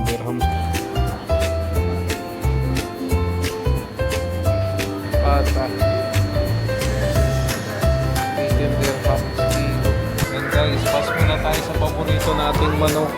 dirhams. Pata. 18 dirhams. And guys, pass muna tayo sa paborito nating manok.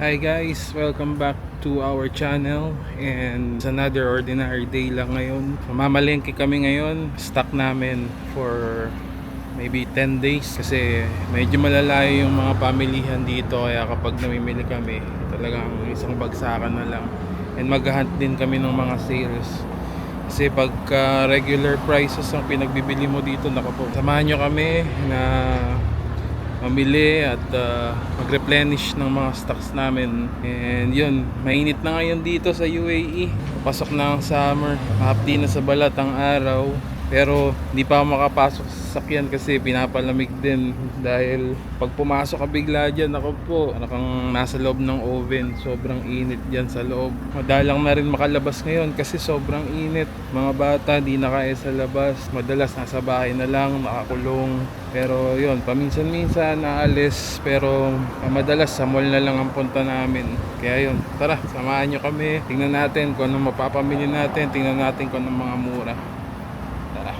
Hi guys, welcome back to our channel, and it's another ordinary day lang ngayon. Mamalengke kami ngayon. Stock namin for maybe 10 days kasi medyo malalayo yung mga pamilihan dito, kaya kapag namimili kami talagang isang bagsakan na lang. And maghahunt din kami ng mga sales kasi pagka regular prices ang pinagbibili mo dito, nakapo, samahan nyo kami na mamili at mag-replenish ng mga stocks namin. And yun, mainit na ngayon dito sa UAE. Pasok na ang summer, hapdi na sa balat ang araw, pero hindi pa ako makapasok sa sasakyan kasi pinapalamig din. Dahil pag pumasok ka bigla dyan, ako po, kang nasa loob ng oven. Sobrang init dyan sa loob. Madalang na rin makalabas ngayon kasi sobrang init. Mga bata di na kaya sa labas, madalas nasa bahay na lang, nakakulong. Pero yun, paminsan-minsan naalis, pero madalas sa mall na lang ang punta namin. Kaya yun, tara, samahan nyo kami. Tingnan natin kung anong mapapamili natin. Tingnan natin kung anong mga mura. Tara.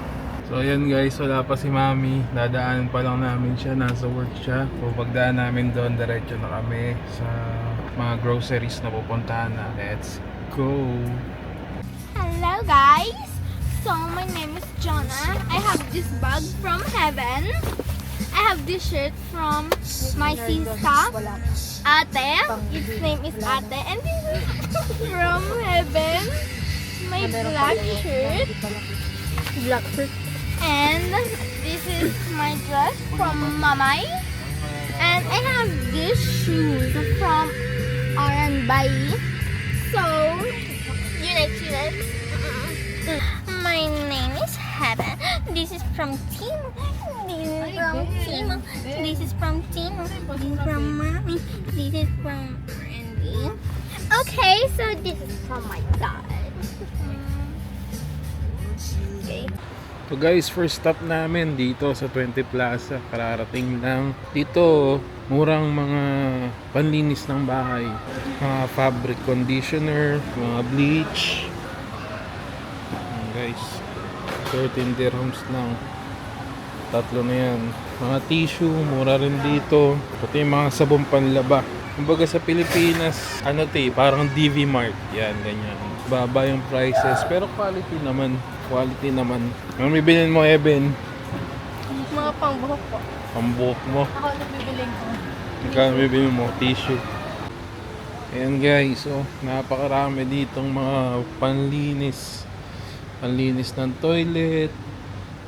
So ayan guys, wala pa si Mami. Dadaanan pa lang namin siya, nasa work siya. So pagdaan namin doon, diretso na kami sa mga groceries na pupuntahan na. Let's go! Hello guys! So my name is Jonah. I have this bag from Heaven. I have this shirt from my sister, Ate. Its name is Ate. And this is from Heaven. My black shirt. Black shirt. And this is my dress from Mamay. And I have this shoes from Aranbai. So, you like my name is Heaven. This is from Tim. This is from Tim. This is from Tim. This is from Mommy. This is from Randy. Okay, so this is from my dad. Okay. So guys, first stop namin dito sa 20 Plaza. Kararating lang. Dito, murang mga panlinis ng bahay. Mga fabric conditioner, mga bleach. Guys, 13 dirhams lang. Tatlo na yan. Mga tissue, mura rin dito. Pati yung mga sabong panlaba. Kumbaga sa Pilipinas, parang DV Mart. Yan, ganyan. Baba yung prices, pero quality naman. Quality naman. Ano bibilin mo, Eben? Mga pangbuhok po. Pambuhok mo. Ako nabibiling ko. Ikaw bibili mo, tissue. Ayan guys, oh, napakarami ditong mga panlinis. Panlinis ng toilet,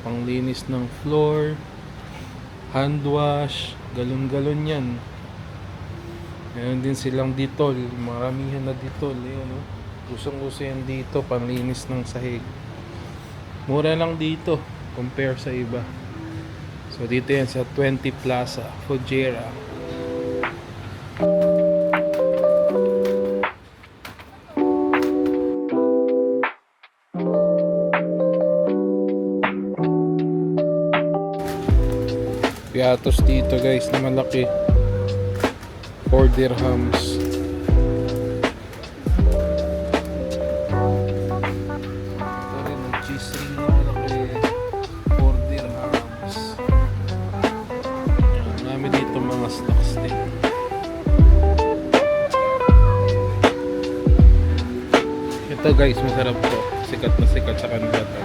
panglinis ng floor, hand wash, galon-galon yan. Meron din silang Dettol, maramihan na Dettol. Ayan, oh. Usong-uso yan dito, panlinis ng sahig. Mura lang dito, compare sa iba. So dito yan sa 20 Plaza, Fujairah. Piatos dito guys na malaki, 4 dirhams. Ito rin ang cheese ring na malaki, 4 dirhams. Marami dito mga stocks din. Ito guys, masarap to. Sikat na sikat sa kanila to.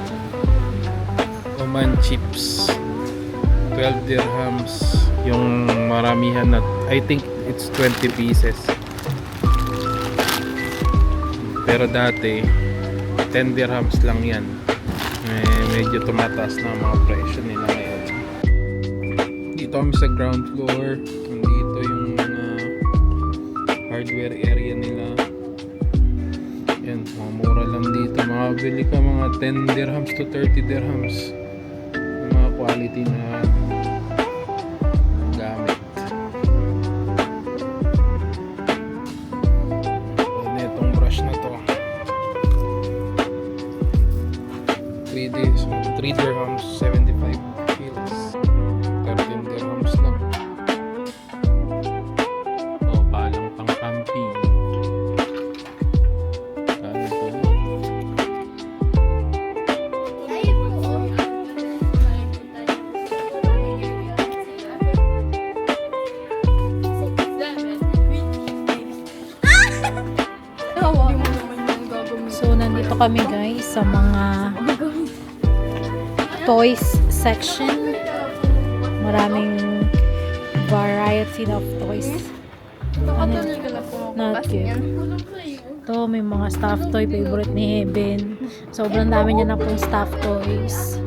Oman chips, 12 dirhams yung maramihan na, I think it's 20 pieces, pero dati 10 dirhams lang yan. Medyo tumataas na mga presyo nila ngayon. Dito kami sa ground floor. Nandito yung mga hardware area nila. bibili ka mga 10 dirhams to 30 dirhams ng mga quality na gamit. And itong brush na to 3 dirhams 75 kilos, 13 dirhams lang. O palang pang camping. Ano to? So, nandito kami guys sa mga toys section. Maraming variety of toys. Not cute. Ito, may mga stuffed toy. Favorite ni Heaven. Sobrang dami niya na pong stuffed toys.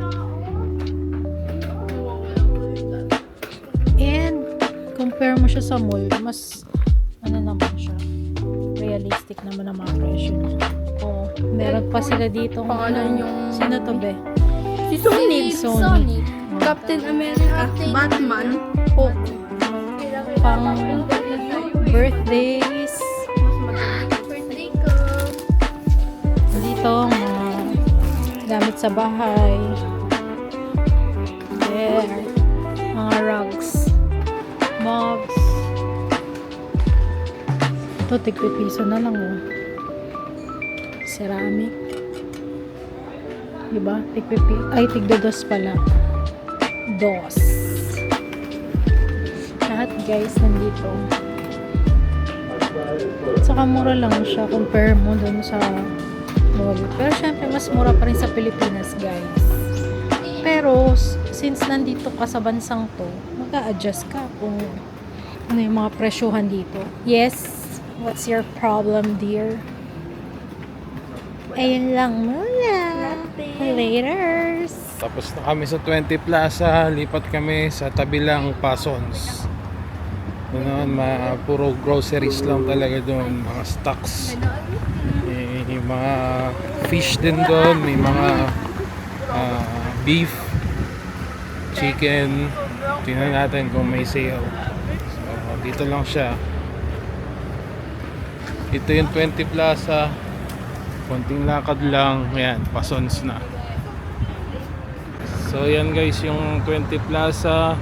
And, compare mo siya sa mall, mas, ano naman siya, realistic naman ang mga presyo niya. Oh, meron pa sila dito. Pangalan yung... Sino to be? Si Sonic. Sonic. Captain America. Batman. Hulk. Pang birthdays. Birthday ko. Dito, mga gamit sa bahay. There. Mga rugs. Mugs. Ito, tig-piso na lang oh. Ceramic. Diba? Ay, tig-dos pala. Dos. Lahat guys, nandito. Saka mura lang siya compare mo dun sa mall. Pero syempre, mas mura pa rin sa Pilipinas guys. Pero, since nandito ka sa bansang to, mag-a-adjust ka kung ano yung mga presyuhan dito. Yes, what's your problem, dear? Ayun lang muna. Laters. Tapos na kami sa 20 Plaza, lipat kami sa tabi lang Pasons. Doon puro groceries lang talaga doon, mga stocks. May mga fish din doon, may mga beef, chicken. Tingnan natin kung may sale. So, dito lang siya. Ito yung 20 Plaza. Konting lakad lang. Ayan, Pasons na. So, yan guys yung 20 Plaza.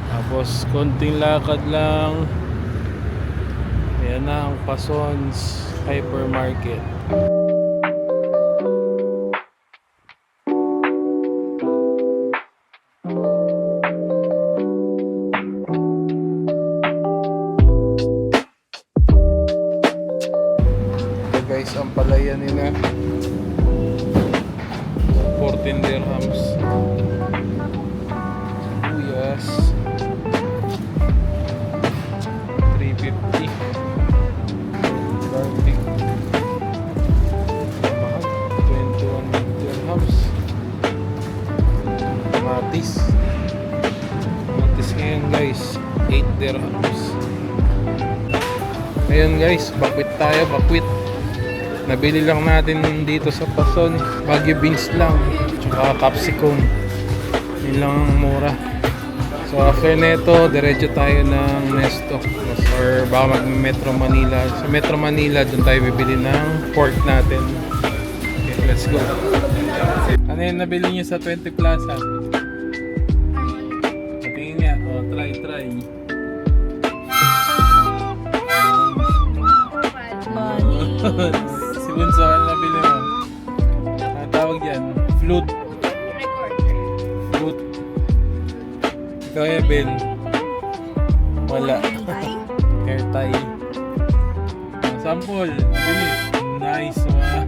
Tapos, konting lakad lang. Ayan na ang Pasons Hypermarket. Guys, ang palaya nila 14 dirhams. Sibuyas 350. Garlic mahal, 21 dirhams. Kamatis ngayon guys 8 dirhams. Ngayon guys, bakwit tayo, bakwit. Nabili lang natin dito sa Pason, Baguio beans lang, tsaka capsicum. Yun lang ang mura. So after neto, diretso tayo ng Nesto or baka mag-Metro Manila. Sa Metro Manila, dun tayo bibili ng pork natin. Okay, let's go. Ano yung nabili niyo sa 20 Plaza? Patingin nga, oh, try. Si Bunso, ano nabili mo? Ang tawag yan? Flute. Ikaw, Eben? Wala. Hair tie. Sample. Bili. Nice one.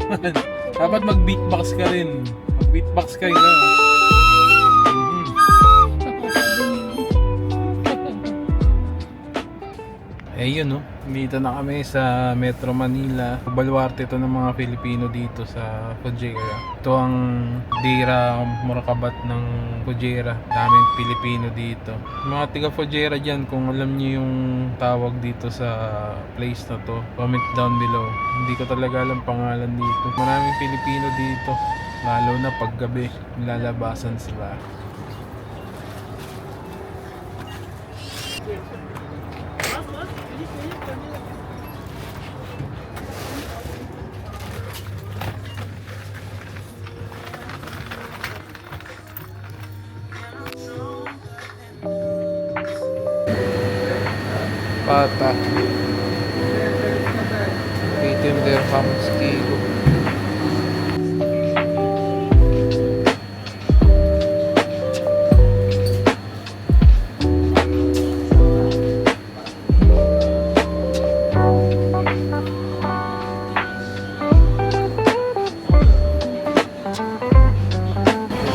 Dapat mag-beatbox ka rin. Mag-beatbox ka rin. Eh yun no, dito na kami sa Metro Manila. Baluarte ito ng mga Pilipino dito sa Fujairah. Ito ang Deira Murakabat ng Fujairah. Daming Pilipino dito. Mga tiga Fujairah dyan, kung alam niyo yung tawag dito sa place na to, comment down below. Hindi ko talaga alam pangalan dito. Maraming Pilipino dito, lalo na paggabi, nilalabasan sila. Pata 18 dirhams kilo.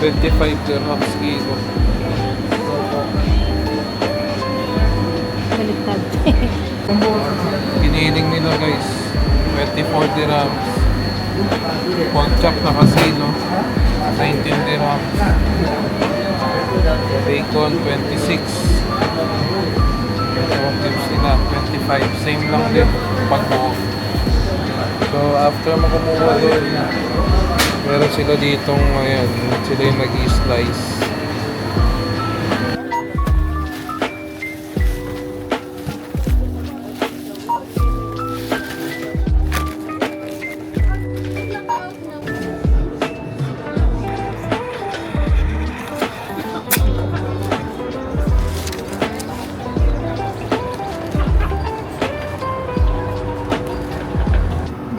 $25 dirhams kilo. Baliktad. Giniling nila guys, 24 dirhams. Pork chop na kasilo, 19 dirhams. Bacon, 26. Pork chips nila, 25. Same lang din pag buo. So after mo kumuha doon, meron sila ditong, ayan, sila yung nag-i-slice.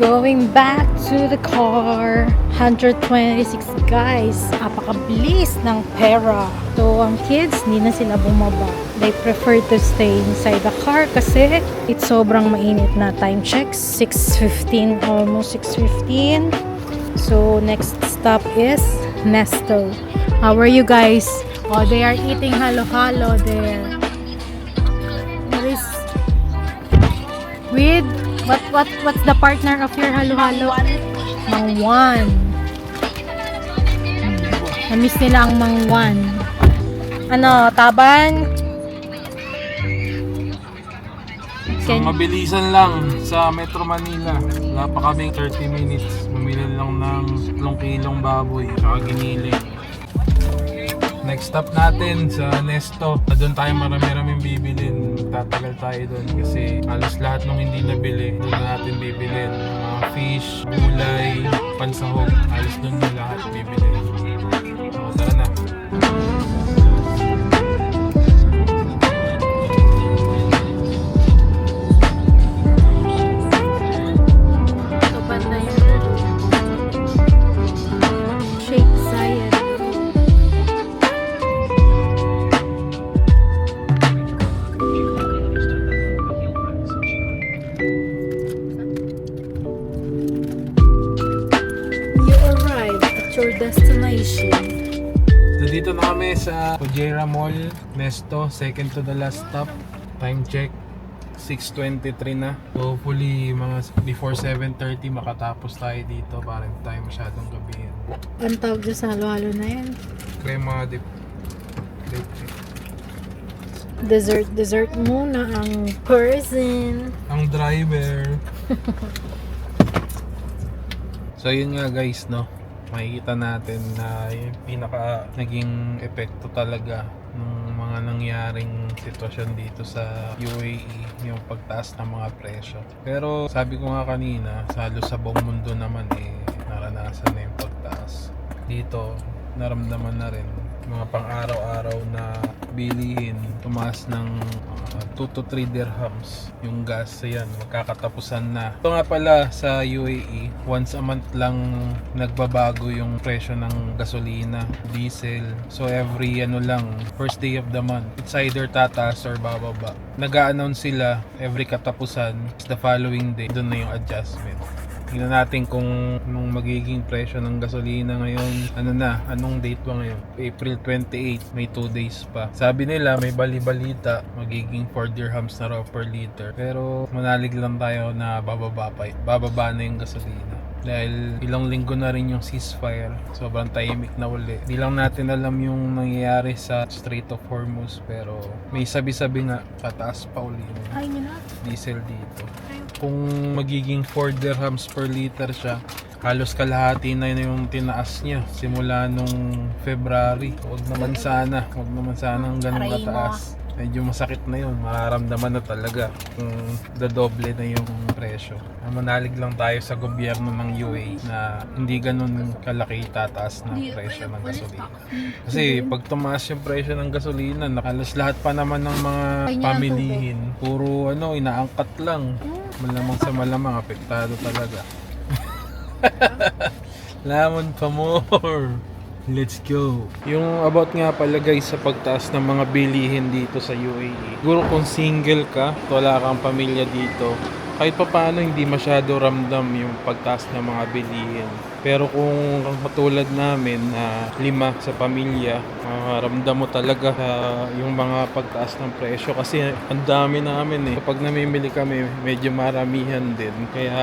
Going back to the car. 126 guys. Apakabilis ng pera. So, ang kids, hindi na sila bumaba. They prefer to stay inside the car kasi it's sobrang mainit na. Time check, 6:15, almost 6:15. So, next stop is Nesto. How are you guys? Oh, they are eating halo-halo there. What is with what's the partner of your halo-halo? Mangwan. Namiss nila ang mangwan. Ano, taban? So, mabilisan lang sa Metro Manila. Wala pa kaming 30 minutes. Mamili lang ng 3 kilong baboy at giniling. Next stop natin sa Nesto. Doon tayo marami-raming bibilin. Magtatagal tayo doon kasi halos lahat ng hindi nabili, doon na natin bibilin. Mga fish, gulay, pansahog, halos doon na lahat bibilin. So, tara na. Ito banda yung Sheikh Zayed. You arrived at your destination. So dito na kami sa Fujairah Mall, Nesto, second to the last stop. Time check, 6:23 na. So hopefully mga before 7:30 makatapos tayo dito para hindi tayo masyadong gabihin. Ang tawag dyan sa halo-halo na yan? Crema de Dessert muna ang person. ang driver. So yun nga guys, no, makikita natin na yung pinaka naging epekto talaga ng mga nangyaring sitwasyon dito sa UAE, yung pagtaas ng mga presyo. Pero sabi ko nga kanina, halos sa buong mundo naman naranasan na yung pagtaas. Dito naramdaman na rin mga pang-araw-araw na bilihin, tumaas ng 2 to 3 dirhams yung gas. Ayan, magkakatapusan na. Ito nga pala sa UAE, once a month lang nagbabago yung presyo ng gasolina, diesel. So every first day of the month, it's either tataas or bababa. Nag-a-announce sila every katapusan, the following day, doon na yung adjustment. Tingnan natin kung anong magiging presyo ng gasolina ngayon. Anong date ba ngayon? April 28, may 2 days pa. Sabi nila may bali-balita, magiging 4 dirhams na raw per liter. Pero manalig lang tayo na bababa na yung gasolina. Dahil ilang linggo na rin yung ceasefire, sobrang tahimik na uli. Di lang natin alam yung nangyayari sa Strait of Hormuz, pero may sabi-sabi nga pataas pa uli yung diesel dito. Kung magiging 4 dirhams per liter siya, halos kalahati na yung tinaas niya simula nung February. Huwag naman sana ang ganun kataas. Medyo masakit na yun, mararamdaman na talaga kung dadoble na yung presyo. Manalig lang tayo sa gobyerno ng UAE na hindi ganun kalaki tataas na presyo ng gasolina. Kasi pag tumaas yung presyo ng gasolina, halos lahat pa naman ng mga pamilihin, puro inaangkat lang. Malamang sa malamang, apektado talaga. Lamon pa more! Let's go! Yung about nga pala guys sa pagtaas ng mga bilihin dito sa UAE. Siguro kung single ka, wala kang pamilya dito, kahit pa paano hindi masyado ramdam yung pagtaas ng mga bilihin. Pero kung katulad namin na 5 sa pamilya, ramdam mo talaga yung mga pagtaas ng presyo kasi ang dami namin eh. Kapag namimili kami, medyo maramihan din. Kaya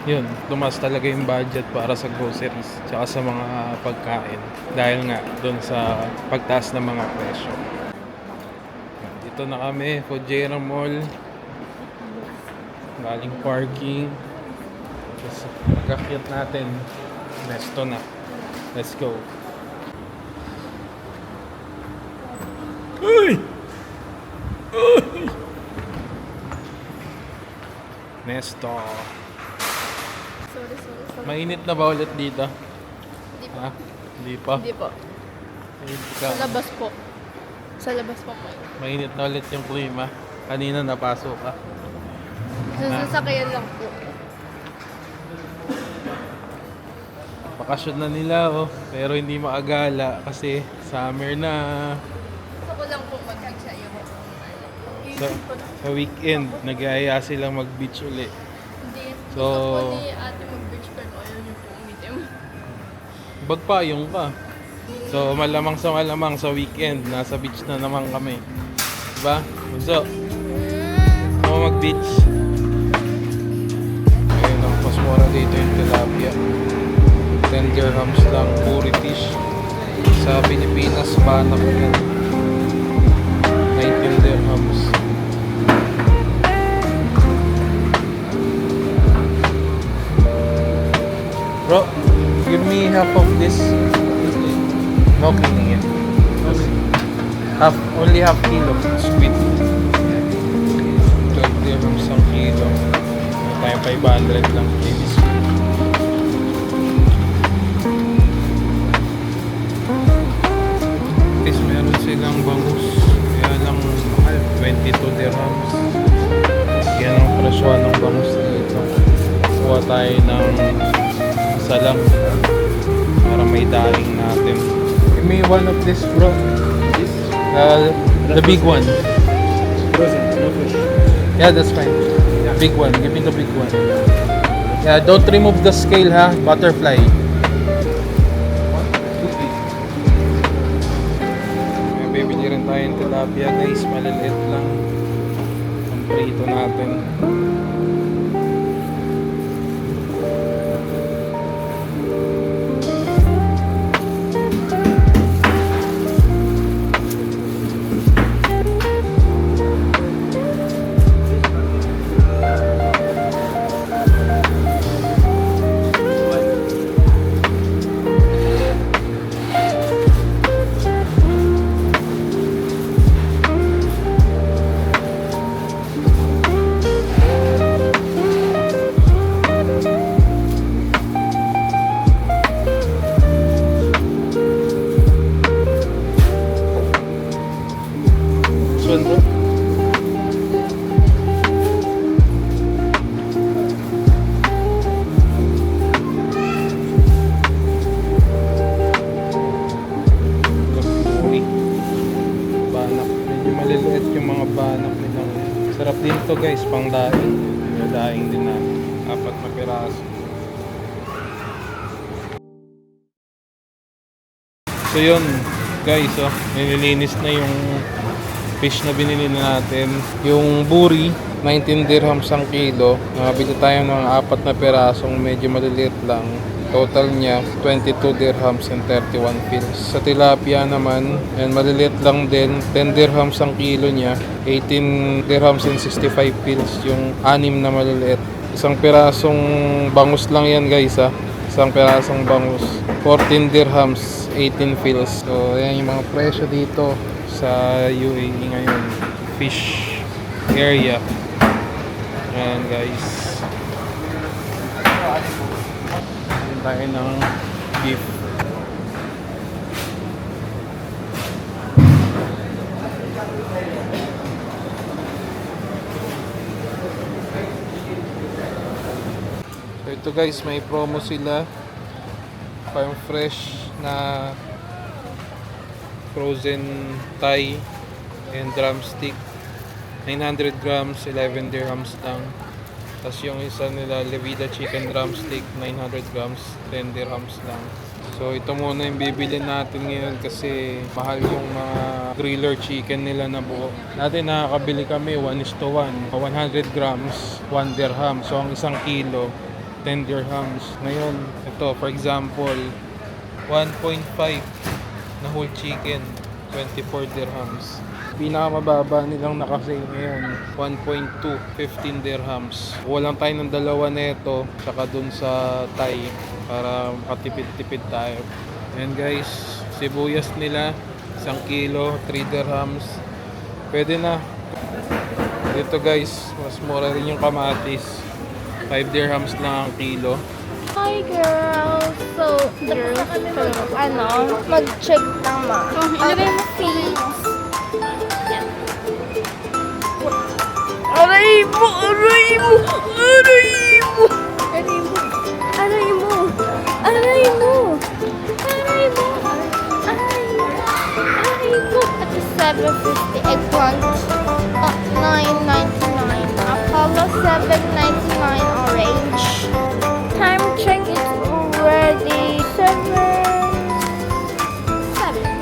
yun, tumaas talaga yung budget para sa groceries tsaka sa mga pagkain. Dahil nga doon sa pagtaas ng mga presyo. Dito na kami, Fujairah Mall. Galing parking. Tapos pag-akyat natin, resto na. Let's go. Uy! Uy! Nesto. Sorry. Mainit na ba ulit dito? Hindi po. Ha? Hindi pa? Hindi po. Mainit Sa ka. labas po. Sa labas po po. Mainit na ulit yung klima. Kanina napasok ka. Sa sasakyan lang po. Bakasyon na nila pero hindi maagala kasi summer na. Gusto ko lang po mag-sayo. Sa weekend, nag-aaya silang mag-beach uli. Hindi. So, Gusto po ni ate mag-beach pero ayaw niyo po umitim. bagpayong ka. So, malamang sa weekend, nasa beach na naman kami. Diba? So, mag-beach. Ayun ang mas mura dito yung tilapia. 10 dirhams lang, puri fish. Sa Pilipinas, banak yan. 19 dirhams. Bro, give me half of this. No cleaning it. Only half kilo squid. 12 dirhams ang kilo. Tayo 500 lang baby squid. Guys, meron silang bangus. Kaya lang mahal, 22 dirhams. Yan ang presyo ng bangus dito. Kuha tayo ng isa lang para may daing natin. Give me one of this, bro. The big one. Frozen, no fish. Yeah, that's fine. Big one. Give me the big one. Yeah, don't remove the scale, ha? Butterfly. May bibili rin tayong tilapia, guys. Maliliit lang. Ang prito natin. One, bro. Puri. Banak. Medyo maliliit yung mga banak nilang. Sarap din to guys, pang daing. May daing din natin. 4 na piraso. So yun, guys, oh, nililinis na yung fish na binili natin. Yung buri, 19 dirhams ang kilo. Nakabili tayo ng 4 na perasong medyo maliliit lang. Total niya, 22 dirhams and 31 fils. Sa tilapia naman, and maliliit lang din, 10 dirhams ang kilo niya, 18 dirhams and 65 fils yung 6 na maliliit. Isang pirasong bangus lang yan guys ha. Isang pirasong bangus. 14 dirhams, 18 fils. So ayan yung mga presyo dito sa UAE ngayon. Fish area. Ayan guys. Ayan tayo ng beef. So ito guys, may promo sila. Farm fresh na frozen Thai and drumstick. 900 grams, 11 dirhams lang. Tapos yung isa nila, Levida chicken drumstick, 900 grams, 10 dirhams lang. So ito muna yung bibili natin ngayon kasi mahal yung mga griller chicken nila na buo. Dati nakakabili kami 1:1, 100 grams, 1 dirham. So ang isang kilo, 10 dirhams. Ngayon, ito for example, 1.5 na whole chicken, 24 dirhams. Pinakamababa nilang nakasale ngayon, 1.2, 15 dirhams. Walang tayo ng dalawa nito, saka dun sa Thai para makatipid-tipid tayo. And guys, sibuyas nila, 1 kilo, 3 dirhams. Pwede na. Dito guys, mas mura rin yung kamatis. 5 dirhams lang ang kilo. Hi girls! So, girls, mag-check tama. Ilagay mo seeds. Aray mo! Aray mo! Aray mo! Aray mo! Aray mo! Aray mo! Aray mo! Aray mo! Aray mo! At the 750 eggplant, 9.99. Apollo 7.99 orange. Time check is already 7.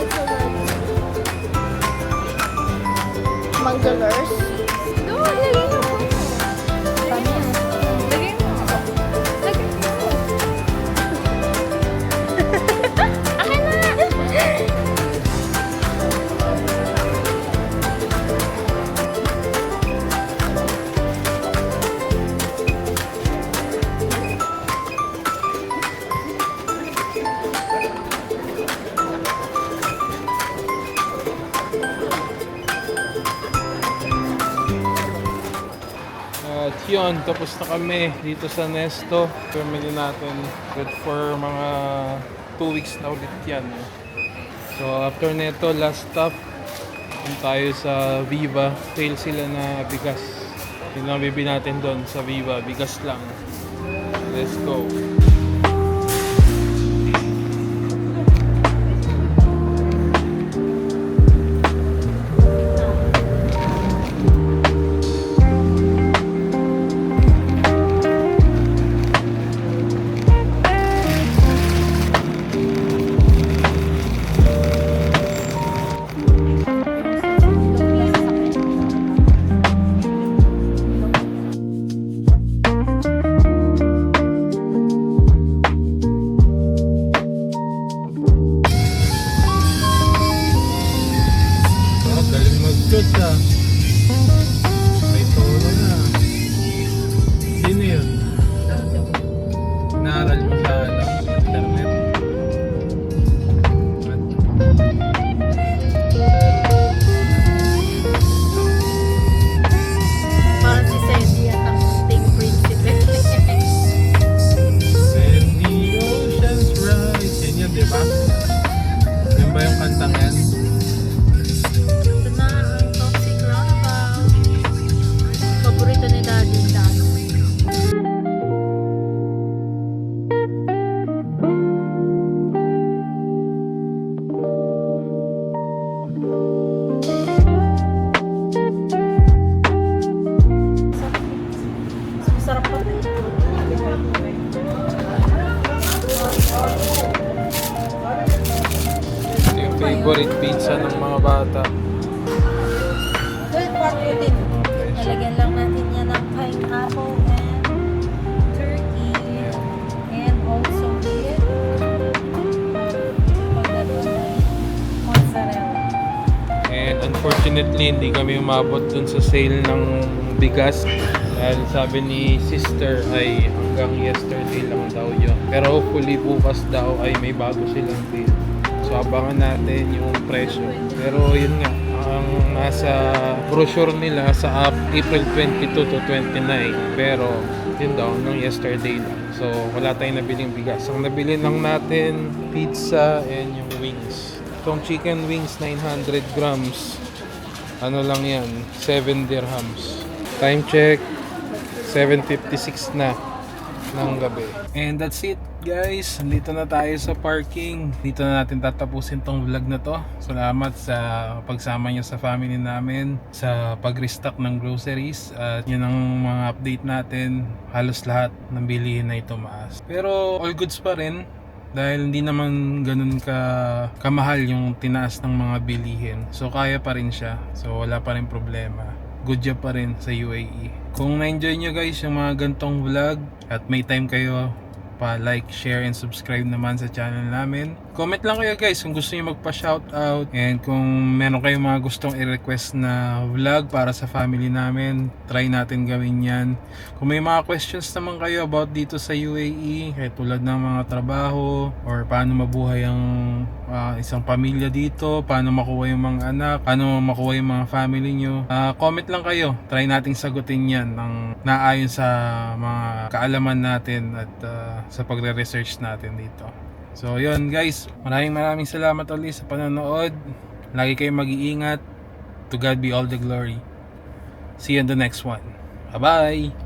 It's already. Mangalores. Go, lagay mo. Lagay mo. Lagay mo. Akin na! At yun, tapos na kami dito sa Nesto. Family natin. Good for mga 2 weeks na ulit yan. So after neto, last stop, punta tayo sa Viva. Sale sila na bigas. Yun ang bibili natin doon sa Viva. Bigas lang. Let's go. favorite pizza ng mga bata. Well, pork routine. Nalagyan lang natin yan ng pineapple and turkey. And also with mozzarella. And unfortunately, hindi kami umabot dun sa sale ng bigas. Dahil sabi ni sister ay hanggang yesterday lang daw yun. Pero hopefully bukas daw ay may bago silang deal. So abangan natin yung presyo. Pero yun nga, ang nasa brochure nila sa app April 22 to 29. Pero yun daw, hanggang yesterday lang. So wala tayong nabiling bigas. Ang nabili lang natin, pizza and yung wings. Itong chicken wings, 900 grams. Ano lang yan, 7 dirhams. Time check, 7:56 na ng gabi. And that's it guys, dito na tayo sa parking. Dito na natin tatapusin tong vlog na to. Salamat sa pagsama nyo sa family namin sa pag-restock ng groceries. At yun ang mga update natin. Halos lahat ng bilihin na ito maas. Pero all goods pa rin. Dahil hindi naman ganun kamahal yung tinaas ng mga bilihin. So kaya pa rin siya. So wala pa rin problema. Good job pa rin sa UAE. Kung na-enjoy nyo guys yung mga gantong vlog at may time kayo, pa-like, share, and subscribe naman sa channel namin. Comment lang kayo guys kung gusto niyo magpa-shoutout, and kung meron kayong mga gustong i-request na vlog para sa family namin, try natin gawin yan. Kung may mga questions naman kayo about dito sa UAE, kahit tulad ng mga trabaho or paano mabuhay ang isang pamilya dito, paano makuha yung mga anak, paano makuha yung mga family nyo, comment lang kayo. Try nating sagutin yan ng naayon sa mga kaalaman natin at sa pagre-research natin dito. So yun guys, maraming salamat ulit sa panonood. Lagi kayong mag-iingat. To God be all the glory. See you in the next one. Bye bye.